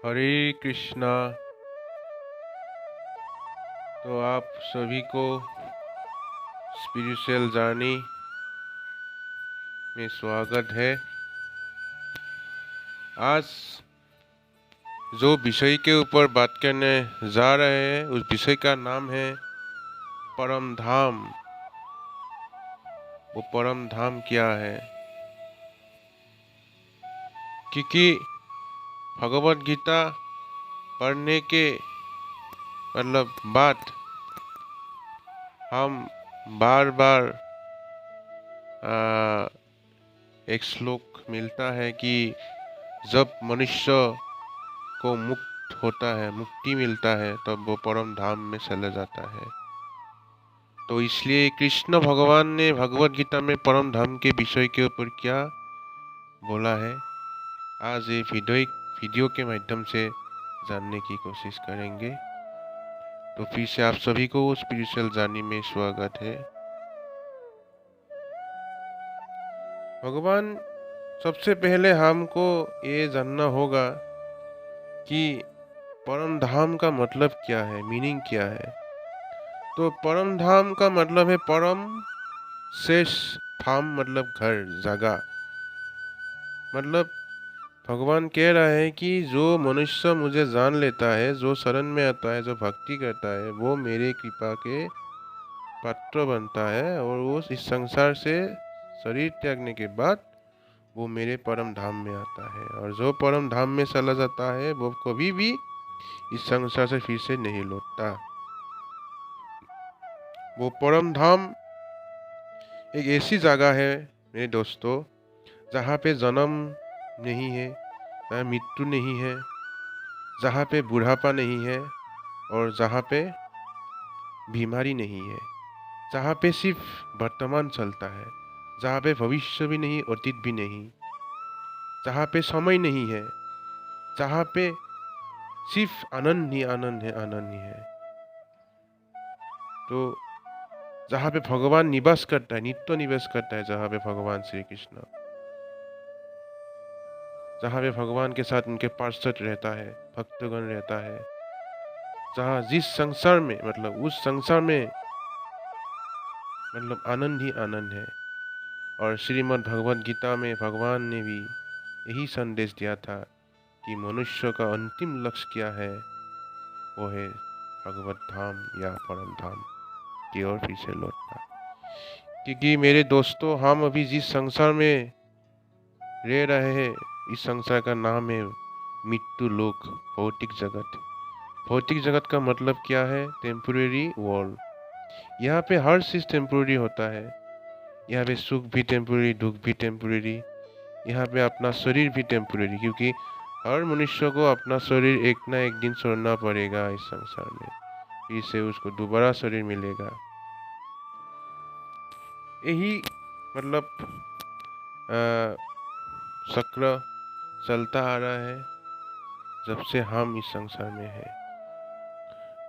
हरे कृष्णा। तो आप सभी को स्पिरिचुअल जर्नी में स्वागत है। आज जो विषय के ऊपर बात करने जा रहे हैं उस विषय का नाम है परम धाम। वो परम धाम क्या है? क्योंकि भगवत गीता पढ़ने के बाद हम बार बार एक श्लोक मिलता है कि जब मनुष्य को मुक्त होता है, मुक्ति मिलता है, तब वो परम धाम में चला जाता है। तो इसलिए कृष्ण भगवान ने भगवत गीता में परम धाम के विषय के ऊपर क्या बोला है, आज ये वीडियो के माध्यम से जानने की कोशिश करेंगे। तो फिर से आप सभी को स्पिरिचुअल जर्नी में स्वागत है। भगवान सबसे पहले हमको ये जानना होगा कि परम धाम का मतलब क्या है, मीनिंग क्या है। तो परम धाम का मतलब है परम शेष धाम, मतलब घर, जगह। मतलब भगवान कह रहा है कि जो मनुष्य मुझे जान लेता है, जो शरण में आता है, जो भक्ति करता है, वो मेरे कृपा के पात्र बनता है और वो इस संसार से शरीर त्यागने के बाद वो मेरे परम धाम में आता है। और जो परम धाम में चला जाता है वो कभी भी इस संसार से फिर से नहीं लौटता। वो परम धाम एक ऐसी जगह है मेरे दोस्तों, जहाँ पे जन्म नहीं है, जहाँ मृत्यु नहीं है, जहाँ पे बुढ़ापा नहीं है और जहाँ पे बीमारी नहीं है, जहाँ पे सिर्फ वर्तमान चलता है, जहाँ पे भविष्य भी नहीं, अतीत भी नहीं, जहाँ पे समय नहीं है, जहाँ पे सिर्फ आनंद ही आनंद है, आनंद ही है। तो जहाँ पे भगवान निवास करता है, नित्य निवास करता है, जहाँ पे भगवान श्री कृष्ण, जहाँ पे भगवान के साथ उनके पार्षद रहता है, भक्तगण रहता है, जहाँ जिस संसार में, मतलब उस संसार में आनंद ही आनंद है। और श्रीमद् भगवद गीता में भगवान ने भी यही संदेश दिया था कि मनुष्य का अंतिम लक्ष्य क्या है, वो है भगवत धाम या परम धाम की ओर फिर से लौटना। क्योंकि मेरे दोस्तों, हम अभी जिस संसार में रह रहे हैं, इस संसार का नाम है मृत्यु लोक, भौतिक जगत। भौतिक जगत का मतलब क्या है? Temporary world. यहाँ पे हर चीज टेम्पोरेरी होता है। यहाँ पे सुख भी टेम्पोरेरी, दुख भी टेम्पोरेरी। यहाँ पे अपना शरीर भी टेम्पोरेरी, क्योंकि हर मनुष्य को अपना शरीर एक ना एक दिन छोड़ना पड़ेगा इस संसार में, फिर से उसको दोबारा शरीर मिलेगा। यही मतलब चक्र चलता आ रहा है जब से हम इस संसार में हैं।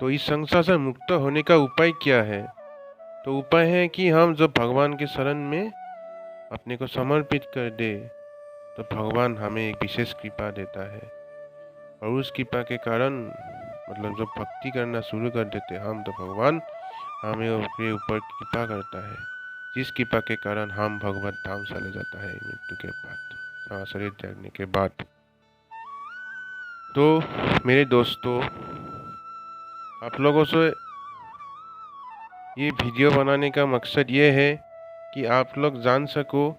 तो इस संसार से मुक्त होने का उपाय क्या है? तो उपाय है कि हम जब भगवान के शरण में अपने को समर्पित कर दे, तो भगवान हमें एक विशेष कृपा देता है। और उस कृपा के कारण, मतलब जब भक्ति करना शुरू कर देते हम, तो भगवान हमें अपने ऊपर कृपा करता है, जिस कृपा के कारण हम भगवत धाम चले जाता है मृत्यु के बाद, शरीर त्यागने के बाद। तो मेरे दोस्तों, आप लोगों से ये वीडियो बनाने का मकसद ये है कि आप लोग जान सको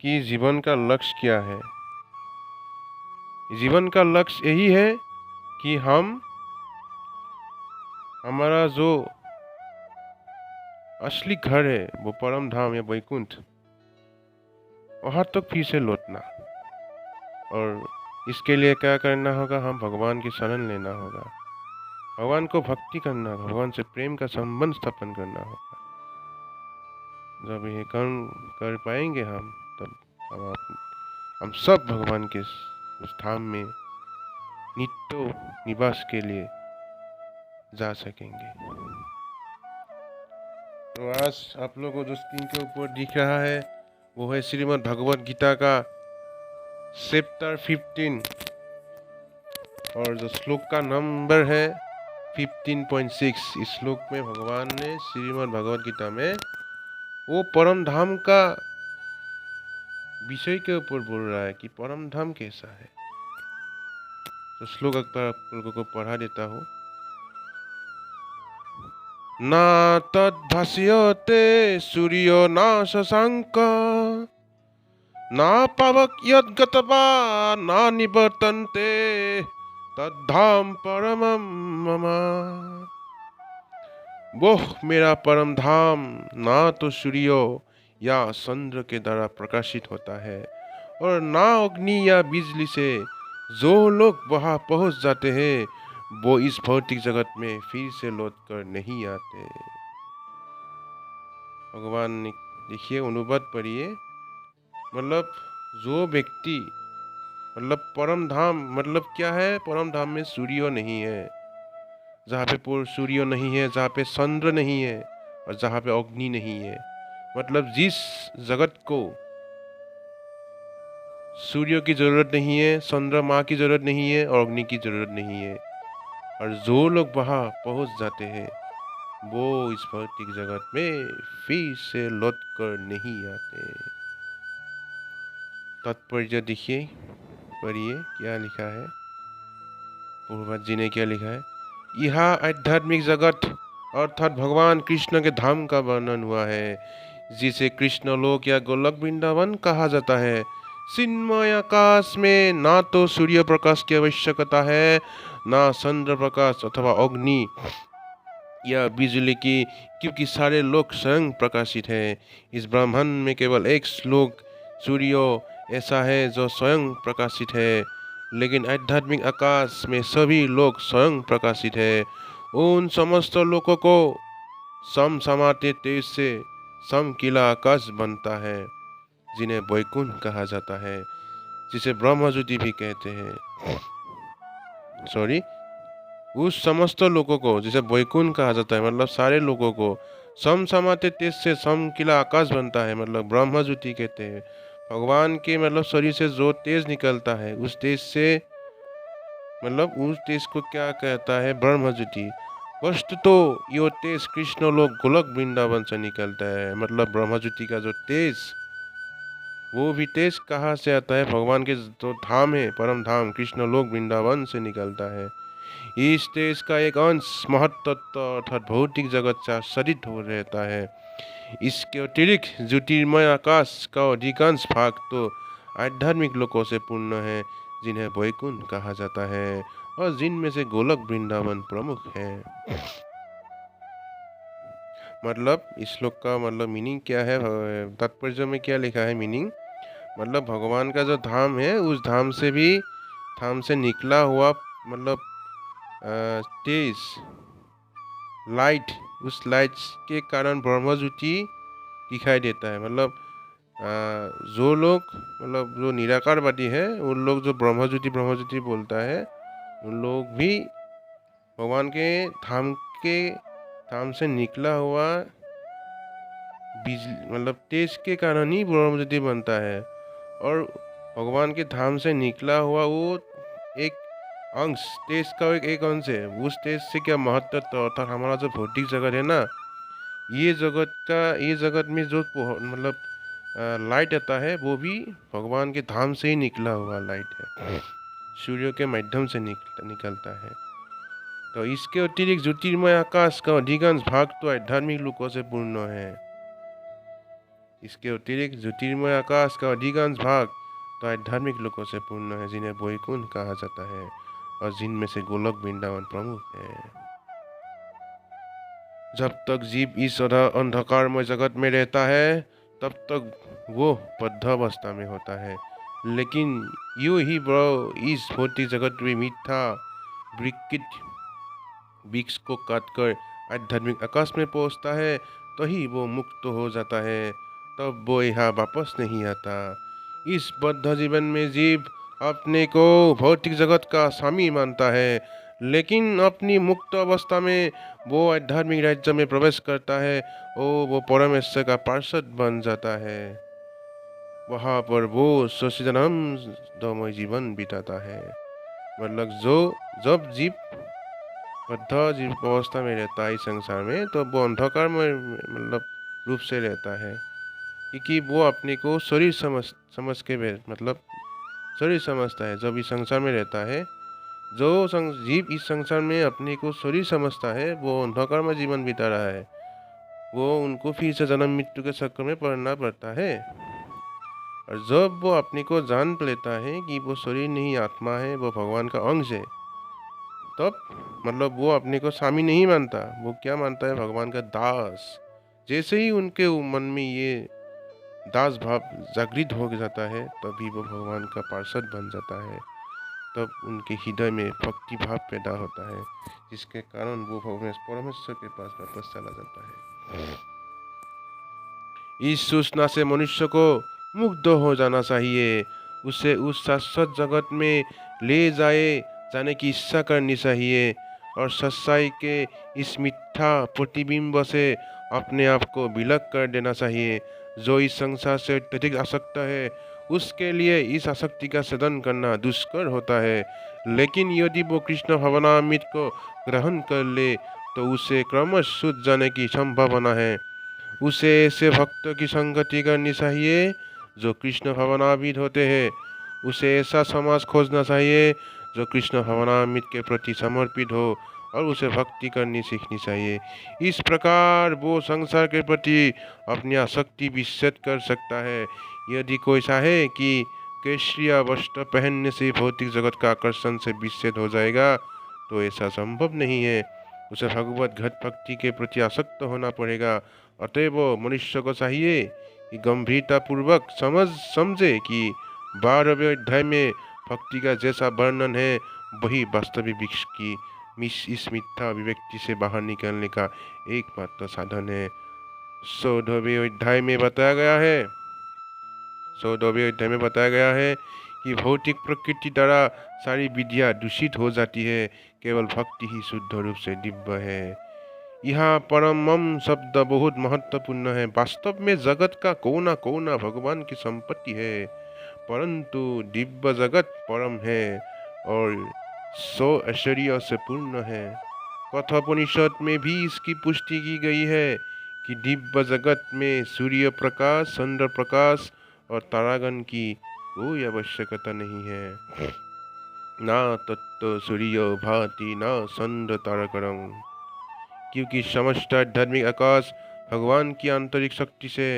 कि जीवन का लक्ष्य क्या है। जीवन का लक्ष्य यही है कि हम हमारा जो असली घर है, वो परम धाम या वैकुंठ, वहाँ तक फिर से लौटना। और इसके लिए क्या करना होगा? हम भगवान की शरण लेना होगा, भगवान को भक्ति करना, भगवान से प्रेम का संबंध स्थापन करना होगा। जब ये कर्म कर पाएंगे हम, तब हम सब भगवान के उस धाम में नित्य निवास के लिए जा सकेंगे। तो आज आप लोगों को जो स्क्रीन के ऊपर दिख रहा है वो है श्रीमद् भगवद गीता का चैप्टर 15, और जो श्लोक का नंबर है 15.6। इस श्लोक में भगवान ने श्रीमद् भगवद गीता में वो परम धाम का विषय के ऊपर बोल रहा है कि परम धाम कैसा है। तो श्लोक एक बार आप लोगों को पढ़ा देता हूँ। ना तद्भास्यते सूर्यो ना शशांक ना पावक यद्गतवा ना निवर्तन्ते तद्धाम परमम मम। वो मेरा परम धाम ना तो सूर्य या चंद्र के द्वारा प्रकाशित होता है और ना अग्नि या बिजली से। जो लोग वहां पहुंच जाते हैं वो इस भौतिक जगत में फिर से लौट कर नहीं आते। भगवान ने देखिए अनुवाद पढ़िए, मतलब जो व्यक्ति, मतलब परम धाम मतलब क्या है? परम धाम में सूर्य नहीं है, जहाँ पे सूर्य नहीं है, जहाँ पे चंद्र नहीं है और जहाँ पे अग्नि नहीं है। मतलब जिस जगत को सूर्य की जरूरत नहीं है, चंद्रमा की जरूरत नहीं है और अग्नि की जरूरत नहीं है, और जो लोग वहाँ पहुंच जाते हैं वो इस भौतिक जगत में फिर से लौट कर नहीं आते। तात्पर्य देखिए, पढ़िए क्या लिखा है। प्रभुपाद जी ने क्या लिखा है? यह आध्यात्मिक जगत अर्थात भगवान कृष्ण के धाम का वर्णन हुआ है, जिसे कृष्ण लोक या गोलक वृंदावन कहा जाता है। चिन्मय आकाश में ना तो सूर्य प्रकाश की आवश्यकता है, ना चंद्र प्रकाश अथवा अग्नि या बिजली की, क्योंकि सारे लोक स्वयं प्रकाशित है। इस ब्रह्मांड में केवल एक श्लोक सूर्य ऐसा है जो स्वयं प्रकाशित है, लेकिन आध्यात्मिक आकाश में सभी लोक स्वयं प्रकाशित है। उन समस्त लोकों को समसमाते तेज से समकिला आकाश बनता है, जिन्हें वैकुंठ कहा जाता है, जिसे ब्रह्मज्योति भी कहते हैं। उस समस्त लोगों को जिसे वैकुंठ कहा जाता है, मतलब सारे लोगों को समसमाते तेज से समकिला आकाश बनता है, मतलब ब्रह्मज्योति कहते हैं। भगवान के मतलब शरीर से जो तेज निकलता है उस तेज से, मतलब उस तेज को क्या कहता है? ब्रह्मज्योति। वस्तु तो यो तेज कृष्ण लोक गोलक वृंदावन से निकलता है, मतलब ब्रह्मज्योति का जो तेज, वो भी तेज कहाँ से आता है? भगवान के जो धाम है परम धाम कृष्ण लोक वृंदावन से निकलता है। इस तेज का एक अंश महत्तत्व अर्थात भौतिक जगत से आश्रित हो रहता है। इसके अतिरिक्त ज्योतिर्मय आकाश का अधिकांश भाग तो आध्यात्मिक लोकों से पूर्ण है, जिन्हें वैकुंठ कहा जाता है और जिनमें से गोलक वृंदावन प्रमुख है। मतलब इस श्लोक का मतलब मीनिंग क्या है? तात्पर्य में क्या लिखा है मीनिंग? मतलब भगवान का जो धाम है उस धाम से निकला हुआ मतलब तेज लाइट, उस लाइट के कारण ब्रह्मज्योति दिखाई देता है। मतलब जो लोग मतलब जो निराकारवादी है उन लोग जो ब्रह्मज्योति बोलता है, उन लोग भी भगवान के धाम से निकला हुआ बिजली मतलब तेज के कारण ही ब्रह्मज्योति बनता है, और भगवान के धाम से निकला हुआ वो एक अंश, तेज का एक अंश है। उस तेज से क्या महत्व, अर्थात हमारा जो भौतिक जगत है ना, ये जगत में जो मतलब लाइट आता है वो भी भगवान के धाम से ही निकला हुआ लाइट है, सूर्य के माध्यम से निकलता है। तो इसके अतिरिक्त ज्योतिर्मय आकाश का अधिकांश भाग तो आध्यात्मिक लोकों से पूर्ण है। इसके अतिरिक्त ज्योतिर्मय आकाश का अधिकांश भाग तो आध्यात्मिक लोकों से पूर्ण है, जिन्हें वैकुंठ कहा जाता है और जिनमें से गोलक वृंदावन प्रमुख है। जब तक जीव इस अंधकारमय जगत में रहता है तब तक वो बद्धावस्था में होता है, लेकिन यूं ही इस भौतिक जगत में मीठा वृक्ष को काटकर आध्यात्मिक आकाश में पहुंचता है, तो ही वो मुक्त हो जाता है, तब वो यहाँ वापस नहीं आता। इस बद्ध जीवन में जीव अपने को भौतिक जगत का स्वामी मानता है, लेकिन अपनी मुक्त अवस्था में वो आध्यात्मिक राज्य में प्रवेश करता है और वो परमेश्वर का पार्षद बन जाता है। वहाँ पर वो सच्चिदानंदमय जीवन बिताता है। मतलब जब जीव बद्ध जीव अवस्था में रहता है इस संसार में, तो वो अंधकार में मतलब रूप से रहता है, क्योंकि वो अपने को शरीर समझ के मतलब शरीर समझता है। जब इस संसार में रहता है, जो जीव इस संसार में अपने को शरीर समझता है, वो अंधकार में जीवन बिता रहा है। वो उनको फिर से जन्म मृत्यु के चक्कर में पड़ना पड़ता है। और जब वो अपने को जान लेता है कि वो शरीर नहीं आत्मा है, वो भगवान का अंश है, तब मतलब वो अपने को स्वामी नहीं मानता, वो क्या मानता है, भगवान का दास। जैसे ही उनके मन में ये दास भाव जागृत हो जाता है, तभी वो भगवान का पार्षद बन जाता है। तब उनके हृदय में भक्ति भाव पैदा होता है, जिसके कारण वो परमेश्वर के पास वापस चला जाता है। इस सूचना से मनुष्य को मुग्ध हो जाना चाहिए। उसे उस शाश्वत जगत में ले जाने की इच्छा करनी चाहिए और सच्चाई के इस मिथ्या प्रतिबिंब से अपने आप को विलग कर देना चाहिए। जो इस संसार से अत्यधिक आसक्त है, उसके लिए इस आसक्ति का सदन करना दुष्कर होता है। लेकिन यदि वो कृष्ण भवनामृत को ग्रहण कर ले, तो उसे क्रमश शुद्ध जाने की संभावना है। उसे ऐसे भक्त की संगति करनी चाहिए जो कृष्ण भवनामृत होते हैं। उसे ऐसा समाज खोजना चाहिए जो कृष्ण भवनामृत के प्रति समर्पित हो, और उसे भक्ति करनी सीखनी चाहिए। इस प्रकार वो संसार के प्रति अपनी आसक्ति विच्छेद कर सकता है। यदि कोई चाहे कि केशरी वस्त्र पहनने से भौतिक जगत का आकर्षण से विच्छेद हो जाएगा, तो ऐसा संभव नहीं है। उसे भगवत घट भक्ति के प्रति आसक्त होना पड़ेगा। अतएव मनुष्य को चाहिए कि गंभीरता पूर्वक समझे कि 12वें अध्याय में भक्ति का जैसा वर्णन है, वही वास्तविक विश्व की इस मिथ्या अभिव्यक्ति से बाहर निकलने का एकमात्र साधन है। 14वें अध्याय में बताया गया है कि भौतिक प्रकृति द्वारा सारी विद्या दूषित हो जाती है, केवल भक्ति ही शुद्ध रूप से दिव्य है। यहाँ परमम शब्द बहुत महत्वपूर्ण है। वास्तव में जगत का कोना कोना भगवान की संपत्ति है, परंतु दिव्य जगत परम है और 100 ऐश्वर्य से पूर्ण है। कठोपनिषद में भी इसकी पुष्टि की गई है कि दिव्य जगत में सूर्य प्रकाश, चंद्र प्रकाश और तारागण की कोई आवश्यकता नहीं है। ना तत्व सूर्य भाति ना चंद्र तारागण, क्योंकि समस्त आध्यात्मिक आकाश भगवान की आंतरिक शक्ति से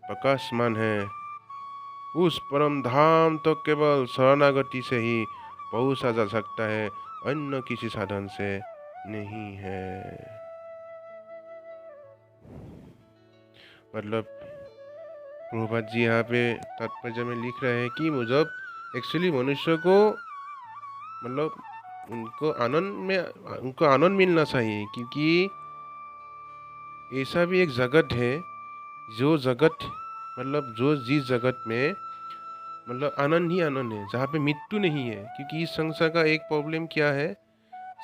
प्रकाशमान है। उस परम धाम तो केवल शरणागति से ही पहुंचा जा सकता है, अन्य किसी साधन से नहीं है। मतलब प्रभुपाद जी यहाँ पे तात्पर्य में लिख रहे हैं कि जब एक्चुअली मनुष्य को मतलब उनको आनंद मिलना चाहिए, क्योंकि ऐसा भी एक जगत है, जो जगत मतलब जो जिस जगत में मतलब आनंद ही आनंद है, जहाँ पे मृत्यु नहीं है। क्योंकि इस संसार का एक प्रॉब्लम क्या है,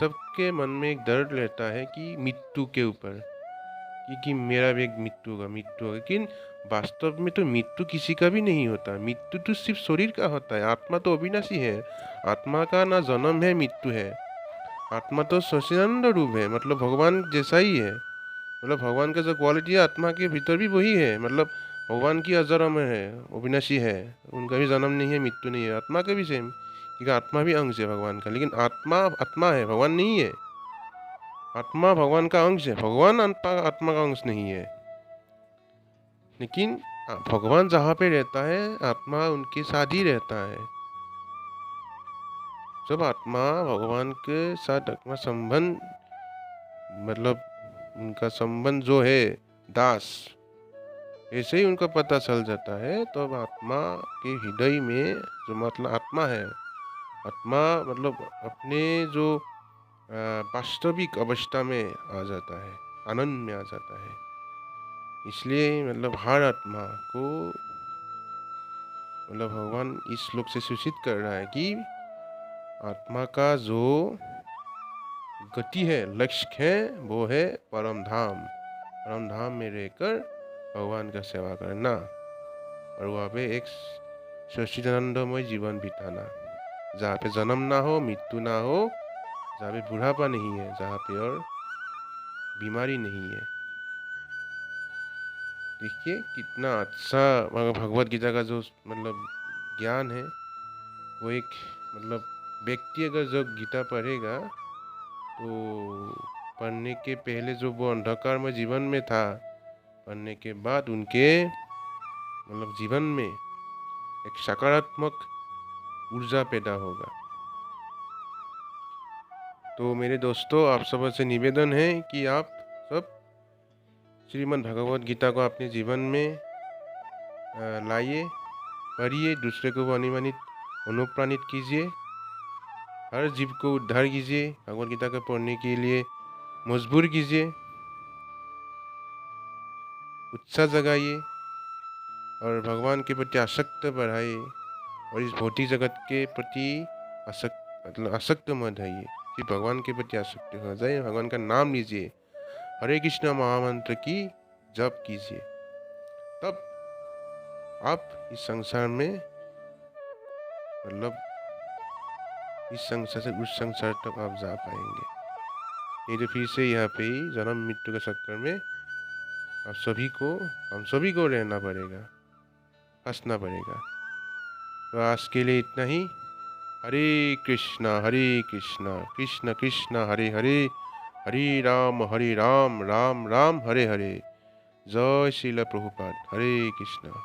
सबके मन में एक दर्द रहता है कि मृत्यु के ऊपर, क्योंकि मेरा भी एक मृत्यु होगा। लेकिन वास्तव में तो मृत्यु किसी का भी नहीं होता। मृत्यु तो सिर्फ शरीर का होता है, आत्मा तो अविनाशी है। आत्मा का ना जन्म है मृत्यु है, आत्मा तो सच्चिदानंद रूप है, मतलब भगवान जैसा ही है। मतलब भगवान का जो क्वालिटी है आत्मा के भीतर भी वही है। मतलब भगवान की अजर अमर है, अविनाशी है, उनका भी जन्म नहीं है मृत्यु नहीं है। आत्मा का भी सेम, क्योंकि आत्मा भी अंश है भगवान का, लेकिन आत्मा आत्मा है, भगवान नहीं है। आत्मा भगवान का अंश है, भगवान आत्मा का अंश नहीं है। लेकिन भगवान जहाँ पे रहता है, आत्मा उनके साथ ही रहता है। जब आत्मा भगवान के साथ आत्मा संबंध मतलब उनका संबंध जो है दास, ऐसे ही उनका पता चल जाता है, तब आत्मा के हृदय में जो मतलब आत्मा है, आत्मा मतलब अपने जो वास्तविक अवस्था में आ जाता है, आनंद में आ जाता है। इसलिए मतलब हर आत्मा को मतलब भगवान इस श्लोक से सूचित कर रहा है कि आत्मा का जो गति है, लक्ष्य है, वो है परम धाम। परम धाम में रहकर भगवान का सेवा करना और वहाँ पे एक सच्चिदानंदमय जीवन बिताना। जहाँ पे जन्म ना हो, मृत्यु ना हो, जहाँ पे बुढ़ापा नहीं है, जहाँ पे और बीमारी नहीं है। देखिए कितना अच्छा भगवत गीता का जो मतलब ज्ञान है, वो एक मतलब व्यक्ति अगर जब गीता पढ़ेगा तो पढ़ने के पहले जो वो अंधकार में जीवन में था, पढ़ने के बाद उनके मतलब जीवन में एक सकारात्मक ऊर्जा पैदा होगा। तो मेरे दोस्तों, आप सब से निवेदन है कि आप सब श्रीमद् भगवत गीता को अपने जीवन में लाइए, पढ़िए, दूसरे को अनुप्राणित कीजिए, हर जीव को उद्धार कीजिए, भगवत गीता को पढ़ने के लिए मजबूर कीजिए, उत्साह जगाइए और भगवान के प्रति आसक्त बढ़ाइए और इस भौतिक जगत के प्रति आसक्त मत आइए, सिर्फ भगवान के प्रति आसक्त हो जाए, भगवान का नाम लीजिए, हरे कृष्ण महामंत्र की जप कीजिए, तब आप इस संसार में मतलब इस संसार से उस संसार तक आप जा पाएंगे। नहीं तो फिर से यहाँ पे ही जन्म मृत्यु के चक्कर में हम सभी को रहना पड़ेगा, फंसना पड़ेगा। तो आज के लिए इतना ही। हरे कृष्णा कृष्ण कृष्ण हरे हरे, हरे राम राम राम हरे हरे। जय श्रील प्रभुपाद। हरे कृष्णा।